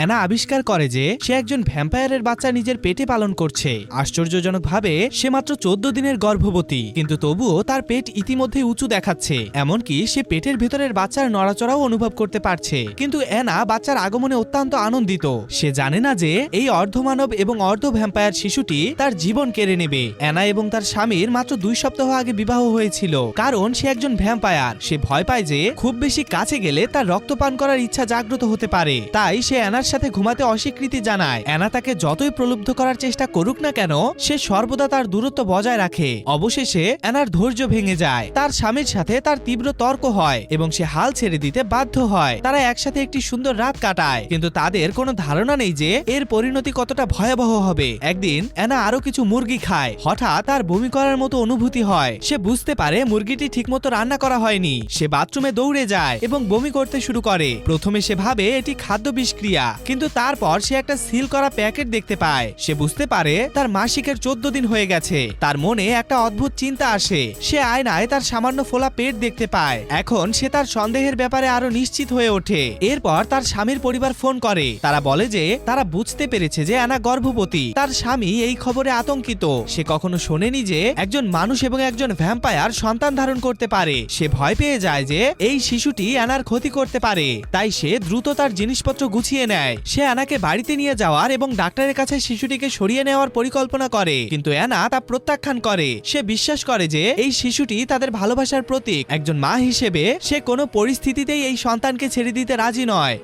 Anna আবিষ্কার করে যে সে একজন ভ্যাম্পায়ারের বাচ্চা নিজের পেটে পালন করছে। আশ্চর্যজনকভাবে সে মাত্র 14 দিনের গর্ভবতী, কিন্তু তবুও তার পেট ইতিমধ্যে উঁচু দেখাচ্ছে। এমনকি সে পেটের ভেতরের বাচ্চার নড়াচড়াও অনুভব করতে পারছে। কিন্তু অ্যানা বাচ্চার আগমনে অত্যন্ত আনন্দিত। সে জানে না যে এই অর্ধমানব এবং অর্ধ ভ্যাম্পায়ার শিশুটি তার জীবন কেড়ে নেবে। অ্যানা এবং তার স্বামীর মাত্র 2 সপ্তাহ আগে বিবাহ হয়েছিল। কারণ সে একজন ভ্যাম্পায়ার। সে ভয় পায় যে খুব বেশি কাছে গেলে তার রক্ত পান করার ইচ্ছা জাগ্রত হতে পারে। তাই সে অ্যানার সাথে ঘুমাতে অস্বীকৃতি জানায়। অ্যানা তাকে যতই প্রলুব্ধ করার চেষ্টা করুক না কেন, সে সর্বদা তার দূরত্ব বজায় রাখে। অবশেষে অ্যানার ধৈর্য ভেঙে যায়। তার স্বামীর সাথে তার তীব্র তর্ক হয় এবং সে হাল ছেড়ে দিতে বাধ্য হয়। তারা একসাথে একটি সুন্দর রাত কাটায়, কিন্তু তাদের কোনো ধারণা নেই যে এর পরিণতি কতটা ভয়াবহ হবে। একদিন অ্যানা আরো কিছু মুরগি খায়। হঠাৎ তার বমি করার মতো অনুভূতি হয়। সে বুঝতে পারে মুরগিটি ঠিকমতো রান্না করা হয়নি। সে বাথরুমে দৌড়ে যায় এবং বমি করতে শুরু করে। প্রথমে সে ভাবে এটি খাদ্য বিষক্রিয়া, কিন্তু তারপর সে একটা সিল করা প্যাকেট দেখতে পায়। সে বুঝতে পারে তার মাসিকের 14 দিন হয়ে গেছে। তার মনে একটা অদ্ভুত চিন্তা আসে। সে আয়নায় তার সামান্য ফোলা পেট দেখতে পায়। এখন সে তার সন্দেহের ব্যাপারে আরো নিশ্চিত হয়ে ওঠে। এরপর তার স্বামীর পরিবার ফোন করে। তারা বলে যে তারা বুঝতে পেরেছে যে অ্যানা গর্ভবতী। তার স্বামী এই খবরে আতঙ্কিত। সে কখনো শোনেনি যে একজন মানুষ এবং একজন ভ্যাম্পায়ার সন্তান ধারণ করতে পারে। সে ভয় পেয়ে যায় যে এই শিশুটি অ্যানার ক্ষতি করতে পারে। তাই সে দ্রুত তার জিনিসপত্র গুছিয়ে নেয়। সে অ্যানাকে বাড়িতে নিয়ে যাওয়ার এবং ডাক্তারের কাছে শিশুটিকে সরিয়ে নেওয়ার পরিকল্পনা করে, কিন্তু অ্যানা তা প্রত্যাখ্যান করে। সে বিশ্বাস করে যে এই শিশুটি তাদের ভালোবাসার প্রতীক। একজন মা হিসেবে সে কোনো পরিস্থিতিতেই এই সন্তানকে ছেড়ে দিতে রাজি নয়।